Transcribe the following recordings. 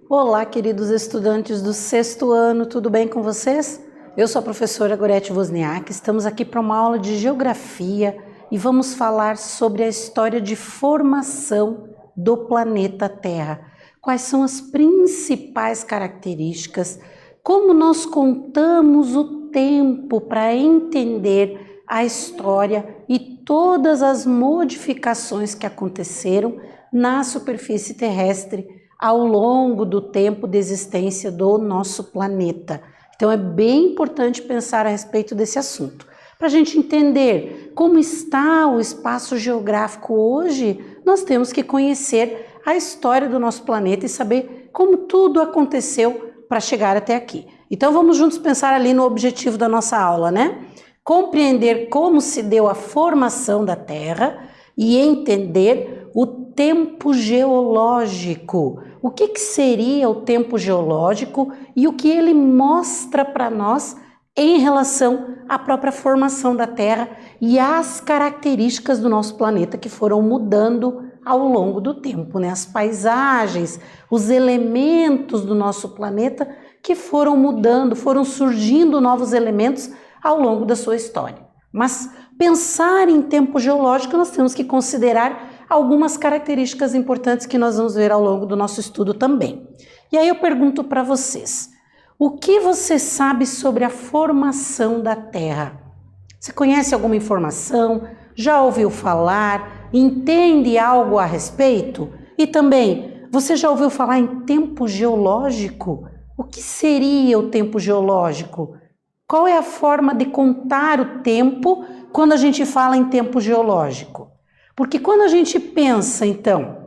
Olá, queridos estudantes do sexto ano, tudo bem com vocês? Eu sou a professora Gorete Wozniak, estamos aqui para uma aula de Geografia e vamos falar sobre a história de formação do planeta Terra. Quais são as principais características, como nós contamos o tempo para entender a história e todas as modificações que aconteceram na superfície terrestre ao longo do tempo de existência do nosso planeta. Então é bem importante pensar a respeito desse assunto. Para a gente entender como está o espaço geográfico hoje, nós temos que conhecer a história do nosso planeta e saber como tudo aconteceu para chegar até aqui. Então vamos juntos pensar ali no objetivo da nossa aula, né? Compreender como se deu a formação da Terra e entender o tempo geológico. O que seria o tempo geológico e o que ele mostra para nós em relação à própria formação da Terra e às características do nosso planeta que foram mudando ao longo do tempo, né? As paisagens, os elementos do nosso planeta que foram mudando, foram surgindo novos elementos ao longo da sua história. Mas pensar em tempo geológico, nós temos que considerar algumas características importantes que nós vamos ver ao longo do nosso estudo também. E aí eu pergunto para vocês, o que você sabe sobre a formação da Terra? Você conhece alguma informação? Já ouviu falar? Entende algo a respeito? E também, você já ouviu falar em tempo geológico? O que seria o tempo geológico? Qual é a forma de contar o tempo quando a gente fala em tempo geológico? Porque quando a gente pensa, então,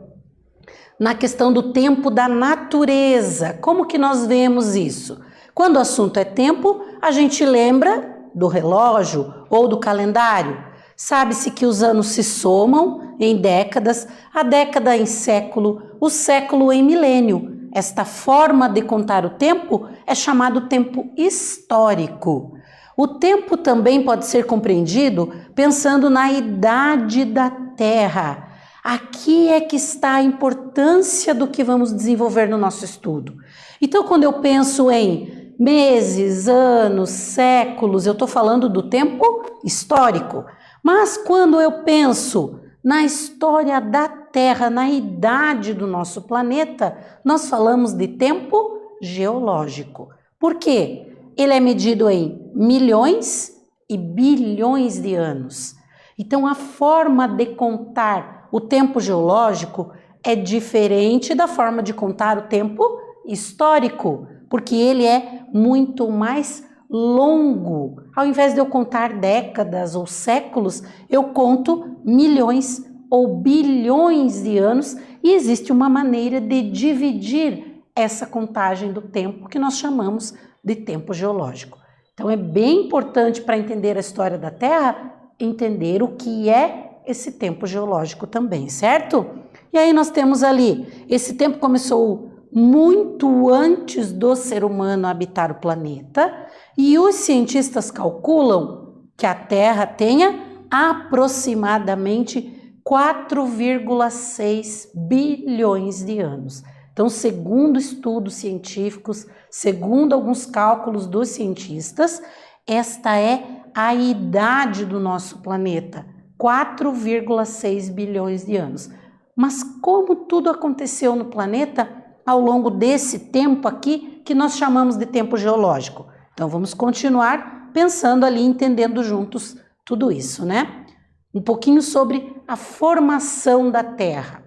na questão do tempo da natureza, como que nós vemos isso? Quando o assunto é tempo, a gente lembra do relógio ou do calendário. Sabe-se que os anos se somam em décadas, a década em século, o século em milênio. Esta forma de contar o tempo é chamado tempo histórico. O tempo também pode ser compreendido pensando na idade da Terra. Aqui é que está a importância do que vamos desenvolver no nosso estudo. Então, quando eu penso em meses, anos, séculos, eu estou falando do tempo histórico. Mas quando eu penso na história da Terra, na idade do nosso planeta, nós falamos de tempo geológico. Por quê? Ele é medido em milhões e bilhões de anos. Então, a forma de contar o tempo geológico é diferente da forma de contar o tempo histórico, porque ele é muito mais longo. Ao invés de eu contar décadas ou séculos, eu conto milhões ou bilhões de anos e existe uma maneira de dividir essa contagem do tempo que nós chamamos de tempo geológico. Então é bem importante para entender a história da Terra, entender o que é esse tempo geológico também, certo? E aí nós temos ali, esse tempo começou muito antes do ser humano habitar o planeta e os cientistas calculam que a Terra tenha aproximadamente 4,6 bilhões de anos. Então, segundo estudos científicos, segundo alguns cálculos dos cientistas, esta é a idade do nosso planeta, 4,6 bilhões de anos. Mas como tudo aconteceu no planeta ao longo desse tempo aqui, que nós chamamos de tempo geológico? Então, vamos continuar pensando ali, entendendo juntos tudo isso, né? Um pouquinho sobre a formação da Terra.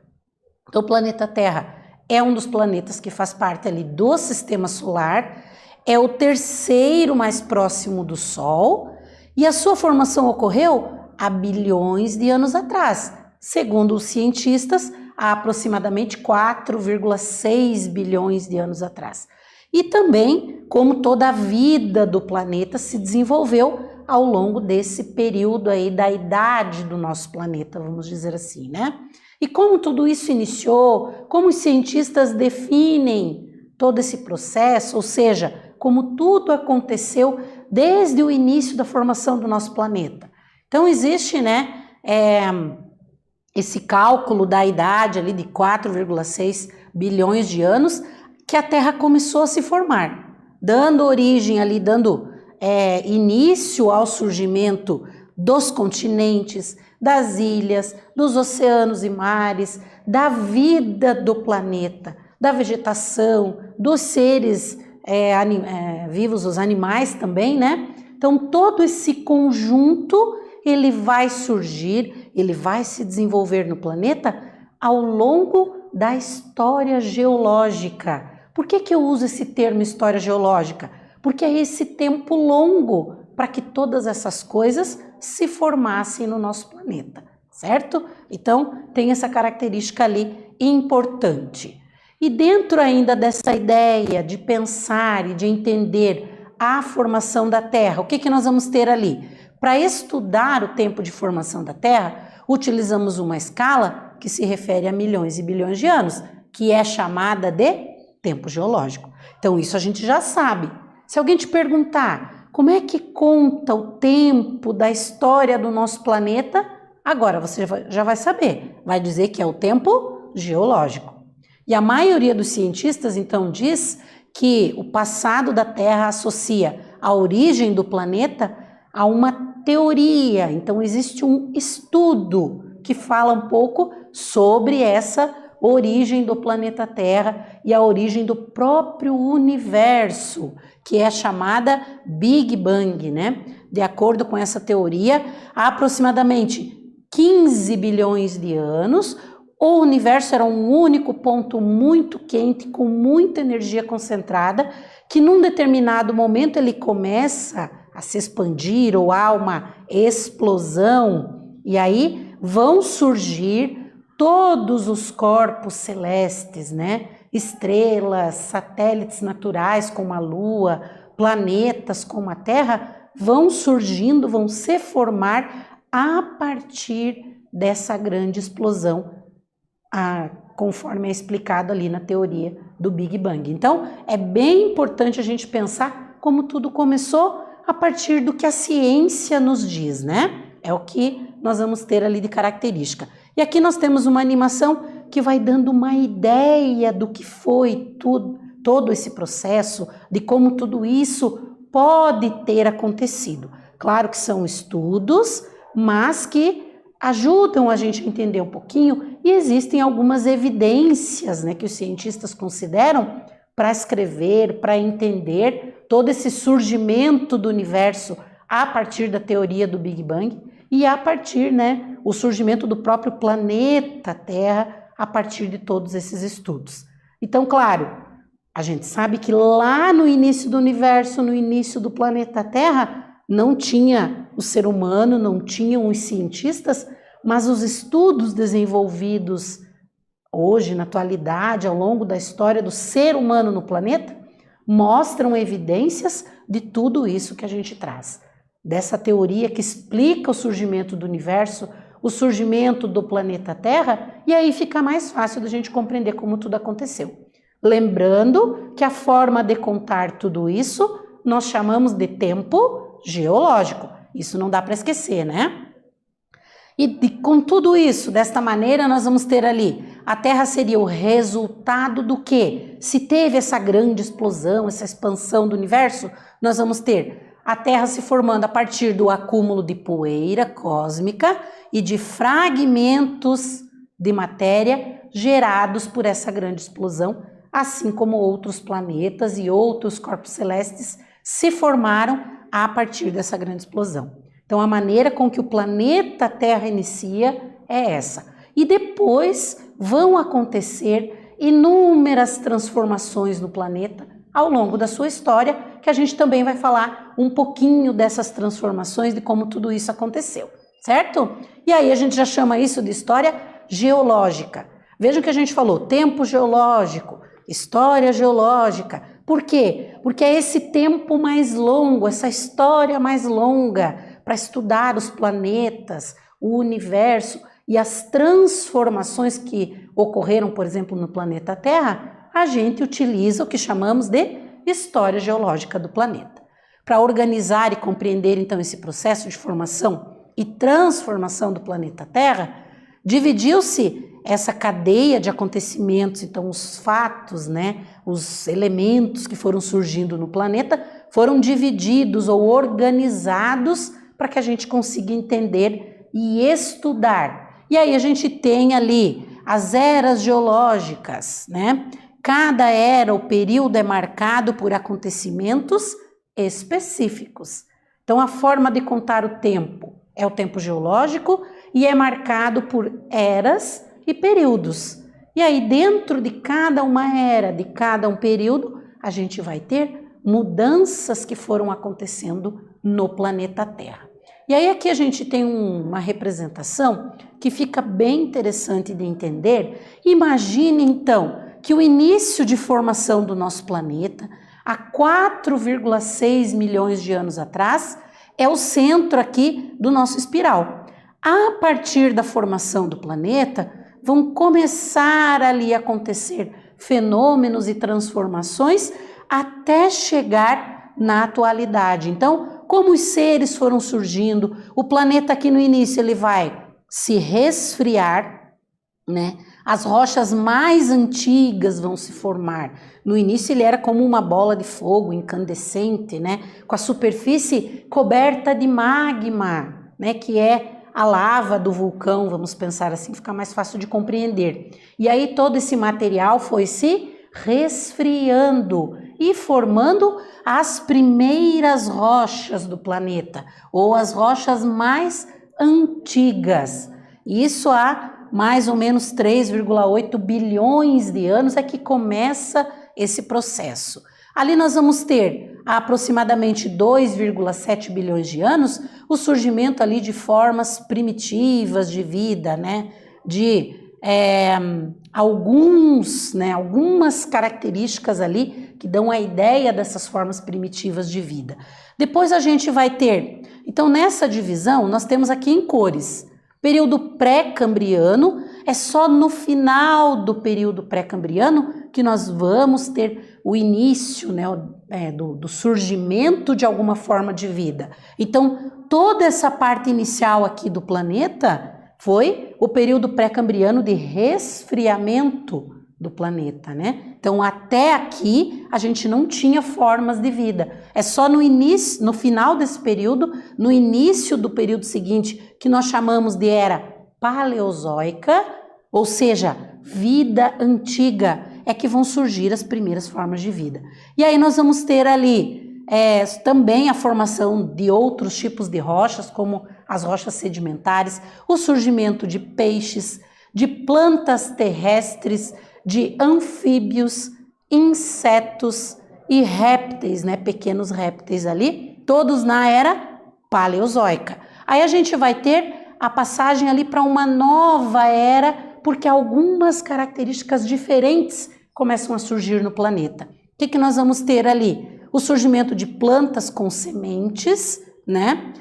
Então, o planeta Terra é um dos planetas que faz parte ali do Sistema Solar, é o terceiro mais próximo do Sol e a sua formação ocorreu há bilhões de anos atrás. Segundo os cientistas, há aproximadamente 4,6 bilhões de anos atrás. E também como toda a vida do planeta se desenvolveu ao longo desse período aí da idade do nosso planeta, vamos dizer assim, né? E como tudo isso iniciou, como os cientistas definem todo esse processo, ou seja, como tudo aconteceu desde o início da formação do nosso planeta. Então existe, né, esse cálculo da idade ali de 4,6 bilhões de anos, que a Terra começou a se formar, dando origem ali, dando início ao surgimento dos continentes, das ilhas, dos oceanos e mares, da vida do planeta, da vegetação, dos seres vivos, os animais também, né? Então, todo esse conjunto, ele vai surgir, ele vai se desenvolver no planeta ao longo da história geológica. Por que eu uso esse termo história geológica? Porque é esse tempo longo para que todas essas coisas se formassem no nosso planeta, certo? Então, tem essa característica ali importante. E dentro ainda dessa ideia de pensar e de entender a formação da Terra, o que nós vamos ter ali? Para estudar o tempo de formação da Terra, utilizamos uma escala que se refere a milhões e bilhões de anos, que é chamada de tempo geológico. Então, isso a gente já sabe. Se alguém te perguntar como é que conta o tempo da história do nosso planeta, agora você já vai saber. Vai dizer que é o tempo geológico. E a maioria dos cientistas, então, diz que o passado da Terra associa a origem do planeta a uma teoria. Então, existe um estudo que fala um pouco sobre essa origem do planeta Terra e a origem do próprio universo, que é chamada Big Bang, né? De acordo com essa teoria, há aproximadamente 15 bilhões de anos, o universo era um único ponto muito quente, com muita energia concentrada, que num determinado momento ele começa a se expandir ou há uma explosão, e aí vão surgir todos os corpos celestes, né? Estrelas, satélites naturais como a Lua, planetas como a Terra, vão surgindo, vão se formar a partir dessa grande explosão, conforme é explicado ali na teoria do Big Bang. Então, é bem importante a gente pensar como tudo começou a partir do que a ciência nos diz, né? É o que nós vamos ter ali de característica. E aqui nós temos uma animação que vai dando uma ideia do que foi todo esse processo, de como tudo isso pode ter acontecido. Claro que são estudos, mas que ajudam a gente a entender um pouquinho, e existem algumas evidências, né, que os cientistas consideram para escrever, para entender todo esse surgimento do universo a partir da teoria do Big Bang e a partir, né, o surgimento do próprio planeta Terra a partir de todos esses estudos. Então, claro, a gente sabe que lá no início do universo, no início do planeta Terra, não tinha o ser humano, não tinham os cientistas, mas os estudos desenvolvidos hoje, na atualidade, ao longo da história do ser humano no planeta, mostram evidências de tudo isso que a gente traz. Dessa teoria que explica o surgimento do universo, o surgimento do planeta Terra, e aí fica mais fácil da gente compreender como tudo aconteceu. Lembrando que a forma de contar tudo isso nós chamamos de tempo geológico. Isso não dá para esquecer, né? E com tudo isso, desta maneira, nós vamos ter ali, a Terra seria o resultado do quê? Se teve essa grande explosão, essa expansão do universo, nós vamos ter a Terra se formando a partir do acúmulo de poeira cósmica e de fragmentos de matéria gerados por essa grande explosão, assim como outros planetas e outros corpos celestes se formaram a partir dessa grande explosão. Então, a maneira com que o planeta Terra inicia é essa. E depois vão acontecer inúmeras transformações no planeta ao longo da sua história, que a gente também vai falar um pouquinho dessas transformações, de como tudo isso aconteceu, certo? E aí a gente já chama isso de história geológica. Vejam que a gente falou tempo geológico, história geológica. Por quê? Porque é esse tempo mais longo, essa história mais longa, para estudar os planetas, o universo e as transformações que ocorreram, por exemplo, no planeta Terra, a gente utiliza o que chamamos de história geológica do planeta. Para organizar e compreender, então, esse processo de formação e transformação do planeta Terra, dividiu-se essa cadeia de acontecimentos, então os fatos, né, os elementos que foram surgindo no planeta foram divididos ou organizados para que a gente consiga entender e estudar. E aí a gente tem ali as eras geológicas, né? Cada era, o período é marcado por acontecimentos específicos. Então a forma de contar o tempo é o tempo geológico e é marcado por eras e períodos. E aí dentro de cada uma era, de cada um período, a gente vai ter mudanças que foram acontecendo no planeta Terra. E aí aqui a gente tem uma representação que fica bem interessante de entender. Imagine então que o início de formação do nosso planeta, há 4,6 milhões de anos atrás, é o centro aqui do nosso espiral. A partir da formação do planeta, vão começar ali a acontecer fenômenos e transformações até chegar na atualidade. Então, como os seres foram surgindo, o planeta aqui no início ele vai se resfriar, né? As rochas mais antigas vão se formar. No início ele era como uma bola de fogo incandescente, né? Com a superfície coberta de magma, né? Que é a lava do vulcão, vamos pensar assim, fica mais fácil de compreender. E aí todo esse material foi se resfriando e formando as primeiras rochas do planeta, ou as rochas mais antigas. Isso há mais ou menos 3,8 bilhões de anos é que começa esse processo. Ali nós vamos ter há aproximadamente 2,7 bilhões de anos o surgimento ali de formas primitivas de vida, né? De algumas características ali que dão a ideia dessas formas primitivas de vida. Depois a gente vai ter, então nessa divisão nós temos aqui em cores, período pré-cambriano, é só no final do período pré-cambriano que nós vamos ter o início, né, do surgimento de alguma forma de vida. Então toda essa parte inicial aqui do planeta foi o período pré-cambriano de resfriamento do planeta, né? Então, até aqui, a gente não tinha formas de vida. É só no início, no final desse período, no início do período seguinte, que nós chamamos de era paleozoica, ou seja, vida antiga, é que vão surgir as primeiras formas de vida. E aí nós vamos ter ali também a formação de outros tipos de rochas, como as rochas sedimentares, o surgimento de peixes, de plantas terrestres, de anfíbios, insetos e répteis, né, pequenos répteis ali, todos na era paleozoica. Aí a gente vai ter a passagem ali para uma nova era, porque algumas características diferentes começam a surgir no planeta. O que nós vamos ter ali? O surgimento de plantas com sementes, né?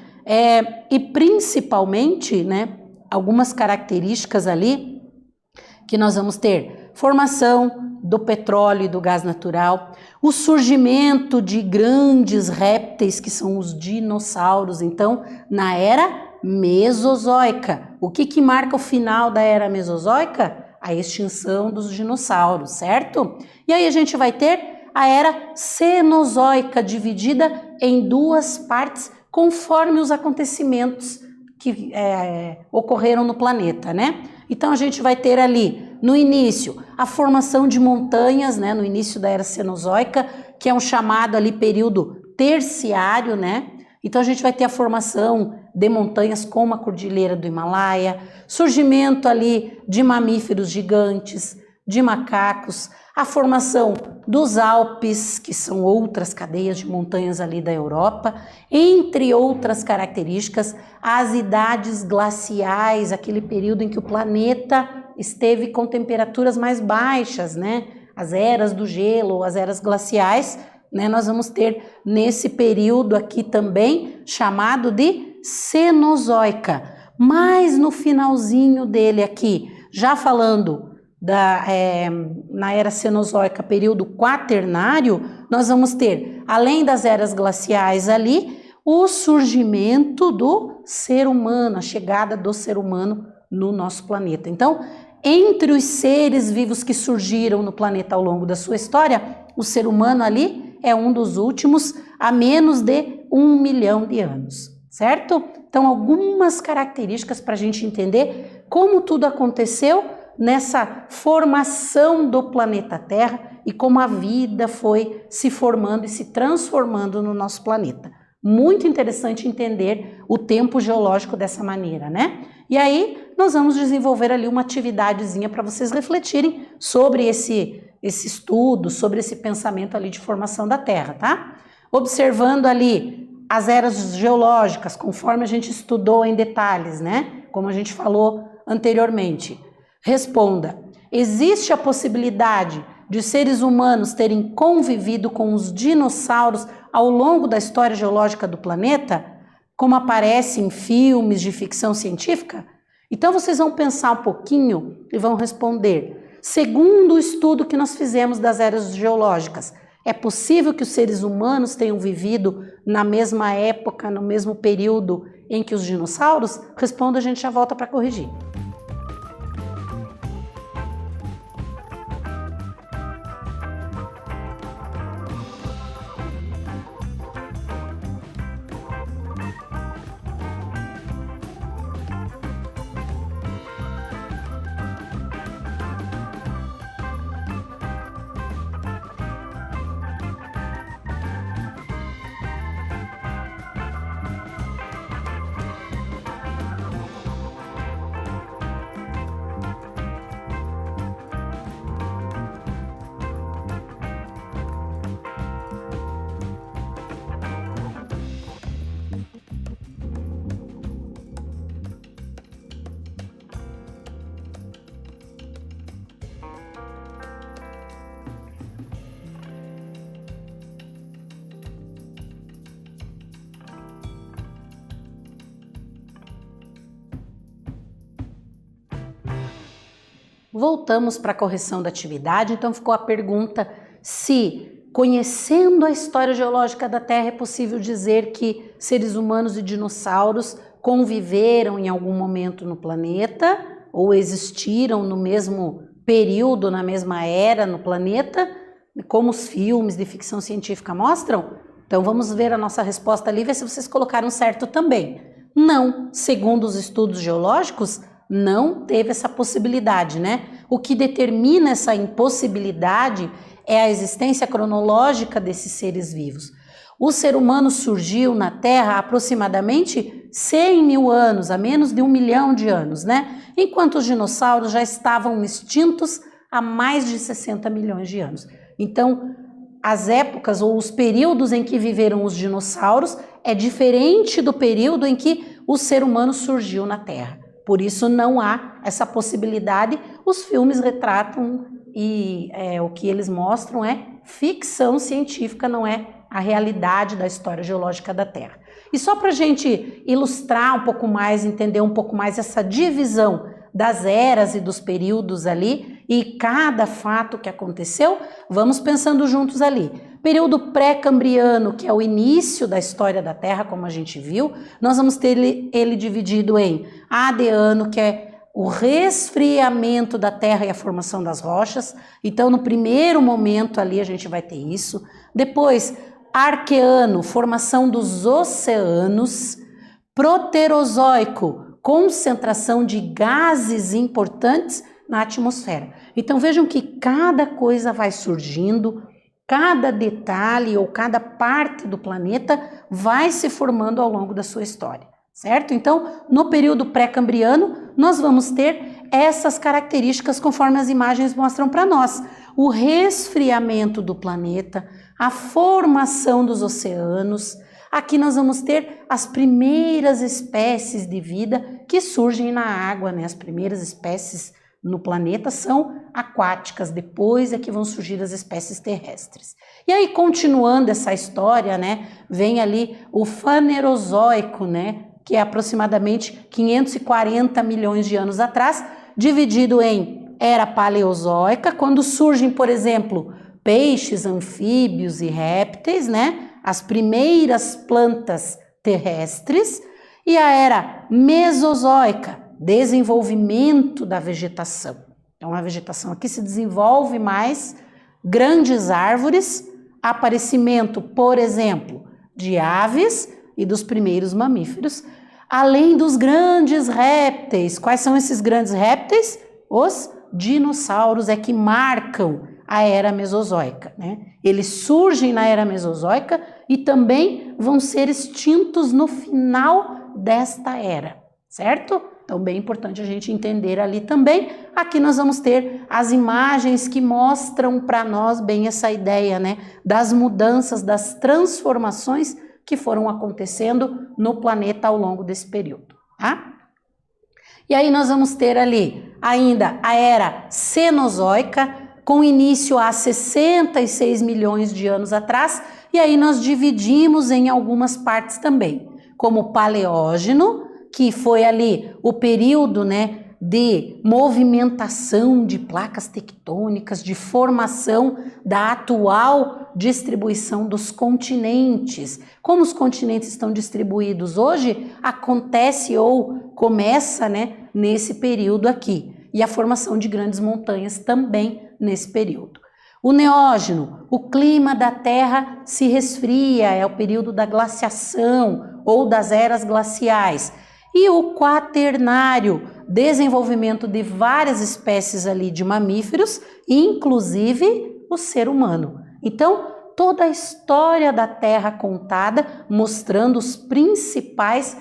E principalmente, né, algumas características ali que nós vamos ter: formação do petróleo e do gás natural, o surgimento de grandes répteis que são os dinossauros, então na era mesozoica. O que marca o final da era mesozoica? A extinção dos dinossauros, certo? E aí a gente vai ter a era cenozoica, dividida em duas partes conforme os acontecimentos que ocorreram no planeta, né? Então a gente vai ter ali, no início, a formação de montanhas, né? No início da era cenozoica, que é um chamado ali período terciário, né? Então a gente vai ter a formação de montanhas como a Cordilheira do Himalaia, surgimento ali de mamíferos gigantes, de macacos, a formação dos Alpes, que são outras cadeias de montanhas ali da Europa, entre outras características, as idades glaciais, aquele período em que o planeta esteve com temperaturas mais baixas, né? As eras do gelo, as eras glaciais, né? Nós vamos ter nesse período aqui também chamado de Cenozoica. Mas no finalzinho dele aqui, já falando na era cenozoica, período quaternário, nós vamos ter, além das eras glaciais ali, o surgimento do ser humano, a chegada do ser humano no nosso planeta. Então, entre os seres vivos que surgiram no planeta ao longo da sua história, o ser humano ali é um dos últimos há menos de 1 milhão de anos, certo? Então, algumas características para a gente entender como tudo aconteceu nessa formação do planeta Terra e como a vida foi se formando e se transformando no nosso planeta. Muito interessante entender o tempo geológico dessa maneira, né? E aí nós vamos desenvolver ali uma atividadezinha para vocês refletirem sobre esse estudo, sobre esse pensamento ali de formação da Terra, tá? Observando ali as eras geológicas, conforme a gente estudou em detalhes, né? Como a gente falou anteriormente. Responda: existe a possibilidade de seres humanos terem convivido com os dinossauros ao longo da história geológica do planeta, como aparece em filmes de ficção científica? Então vocês vão pensar um pouquinho e vão responder. Segundo o estudo que nós fizemos das eras geológicas, é possível que os seres humanos tenham vivido na mesma época, no mesmo período em que os dinossauros? Responda, a gente já volta para corrigir. Voltamos para a correção da atividade, então ficou a pergunta se, conhecendo a história geológica da Terra, é possível dizer que seres humanos e dinossauros conviveram em algum momento no planeta ou existiram no mesmo período, na mesma era no planeta, como os filmes de ficção científica mostram? Então vamos ver a nossa resposta ali, ver se vocês colocaram certo também. Não, segundo os estudos geológicos, não teve essa possibilidade, né? O que determina essa impossibilidade é a existência cronológica desses seres vivos. O ser humano surgiu na Terra há aproximadamente 100 mil anos, há menos de 1 milhão de anos, né? Enquanto os dinossauros já estavam extintos há mais de 60 milhões de anos. Então, as épocas ou os períodos em que viveram os dinossauros é diferente do período em que o ser humano surgiu na Terra. Por isso não há essa possibilidade, os filmes retratam e o que eles mostram é ficção científica, não é a realidade da história geológica da Terra. E só para a gente ilustrar um pouco mais, entender um pouco mais essa divisão das eras e dos períodos ali e cada fato que aconteceu, vamos pensando juntos ali. Período pré-cambriano, que é o início da história da Terra, como a gente viu, nós vamos ter ele dividido em Adeano, que é o resfriamento da Terra e a formação das rochas. Então, no primeiro momento ali a gente vai ter isso. Depois, Arqueano, formação dos oceanos. Proterozoico, concentração de gases importantes na atmosfera. Então vejam que cada coisa vai surgindo, cada detalhe ou cada parte do planeta vai se formando ao longo da sua história, certo? Então, no período pré-cambriano, nós vamos ter essas características conforme as imagens mostram para nós. O resfriamento do planeta, a formação dos oceanos. Aqui nós vamos ter as primeiras espécies de vida que surgem na água, né? As primeiras espécies no planeta são aquáticas, depois é que vão surgir as espécies terrestres. E aí, continuando essa história, né, vem ali o Fanerozoico, né, que é aproximadamente 540 milhões de anos atrás, dividido em Era Paleozoica, quando surgem, por exemplo, peixes, anfíbios e répteis, né, as primeiras plantas terrestres, e a Era Mesozoica, desenvolvimento da vegetação. Então a vegetação aqui se desenvolve mais, grandes árvores, aparecimento, por exemplo, de aves e dos primeiros mamíferos, além dos grandes répteis. Quais são esses grandes répteis? Os dinossauros é que marcam a era mesozoica, né? Eles surgem na era mesozoica e também vão ser extintos no final desta era, certo? Então, bem importante a gente entender ali também. Aqui nós vamos ter as imagens que mostram para nós bem essa ideia, né, das mudanças, das transformações que foram acontecendo no planeta ao longo desse período, tá? E aí nós vamos ter ali ainda a era Cenozoica, com início há 66 milhões de anos atrás, e aí nós dividimos em algumas partes também, como Paleógeno, que foi ali o período, né, de movimentação de placas tectônicas, de formação da atual distribuição dos continentes. Como os continentes estão distribuídos hoje, acontece ou começa, né, nesse período aqui. E a formação de grandes montanhas também nesse período. O Neógeno, o clima da Terra se resfria, é o período da glaciação ou das eras glaciais. E o Quaternário, desenvolvimento de várias espécies ali de mamíferos, inclusive o ser humano. Então, toda a história da Terra contada, mostrando os principais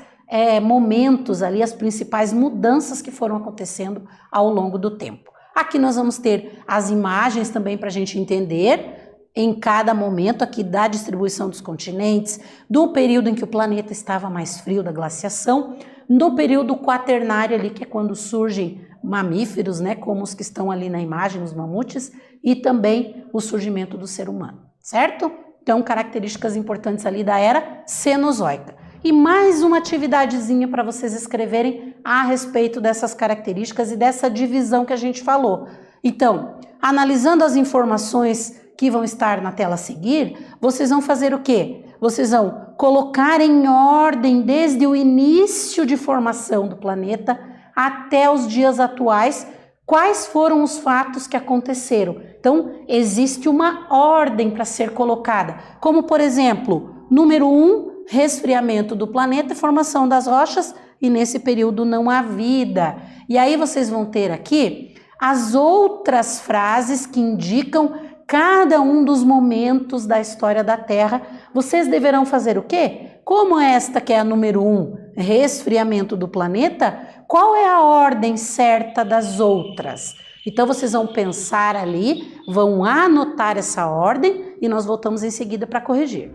momentos ali, as principais mudanças que foram acontecendo ao longo do tempo. Aqui nós vamos ter as imagens também para a gente entender em cada momento aqui da distribuição dos continentes, do período em que o planeta estava mais frio, da glaciação, no período quaternário ali, que é quando surgem mamíferos, né, como os que estão ali na imagem, os mamutes, e também o surgimento do ser humano, certo? Então, características importantes ali da era Cenozoica. E mais uma atividadezinha para vocês escreverem a respeito dessas características e dessa divisão que a gente falou. Então, analisando as informações que vão estar na tela a seguir, vocês vão fazer o quê? Vocês vão colocar em ordem desde o início de formação do planeta até os dias atuais, quais foram os fatos que aconteceram. Então, existe uma ordem para ser colocada, como por exemplo, número 1, resfriamento do planeta e formação das rochas, e nesse período não há vida. E aí vocês vão ter aqui as outras frases que indicam cada um dos momentos da história da Terra. Vocês deverão fazer o quê? Como esta que é a número 1, resfriamento do planeta, qual é a ordem certa das outras? Então vocês vão pensar ali, vão anotar essa ordem e nós voltamos em seguida para corrigir.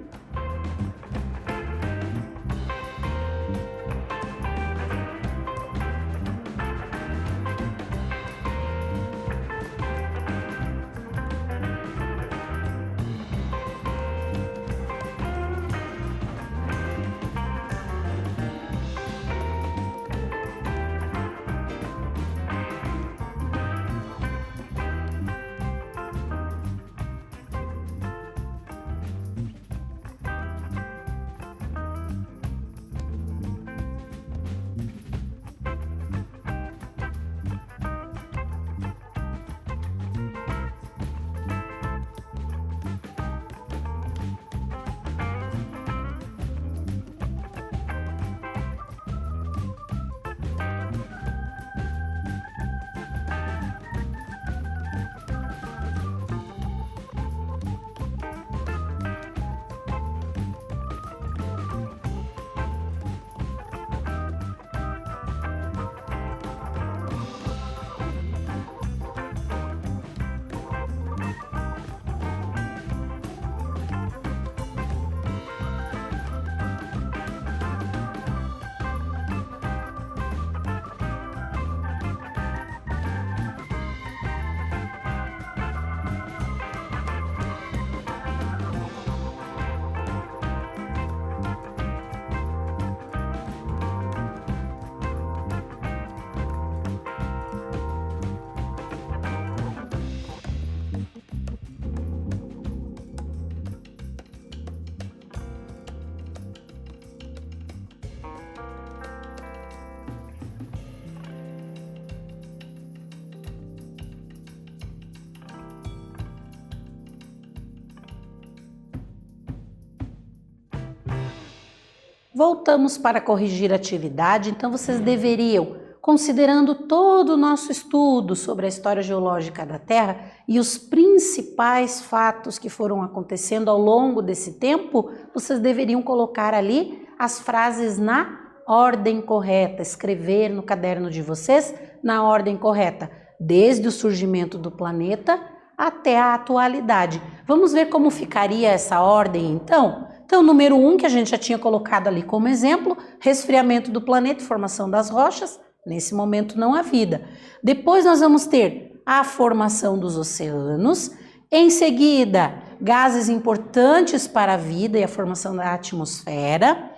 Voltamos para corrigir a atividade, então vocês deveriam, considerando todo o nosso estudo sobre a história geológica da Terra e os principais fatos que foram acontecendo ao longo desse tempo, vocês deveriam colocar ali as frases na ordem correta, escrever no caderno de vocês na ordem correta, desde o surgimento do planeta até a atualidade. Vamos ver como ficaria essa ordem então? Então, número 1, que a gente já tinha colocado ali como exemplo, resfriamento do planeta e formação das rochas. Nesse momento não há vida. Depois nós vamos ter a formação dos oceanos. Em seguida, gases importantes para a vida e a formação da atmosfera.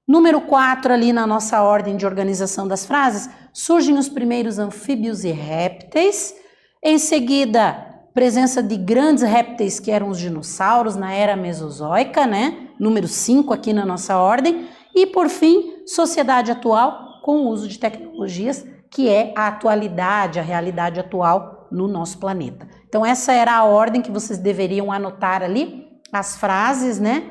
Número 4, ali na nossa ordem de organização das frases, surgem os primeiros anfíbios e répteis. Em seguida, presença de grandes répteis que eram os dinossauros na era mesozoica, né? Número 5 aqui na nossa ordem. E por fim, sociedade atual com o uso de tecnologias, que é a atualidade, a realidade atual no nosso planeta. Então essa era a ordem que vocês deveriam anotar ali, as frases, né,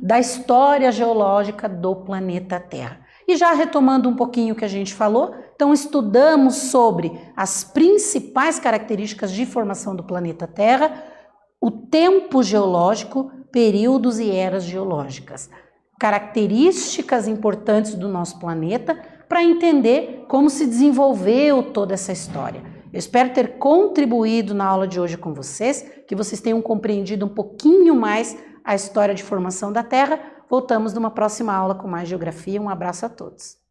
da história geológica do planeta Terra. E já retomando um pouquinho o que a gente falou, então estudamos sobre as principais características de formação do planeta Terra, o tempo geológico, períodos e eras geológicas, características importantes do nosso planeta para entender como se desenvolveu toda essa história. Eu espero ter contribuído na aula de hoje com vocês, que vocês tenham compreendido um pouquinho mais a história de formação da Terra. Voltamos numa próxima aula com mais geografia. Um abraço a todos.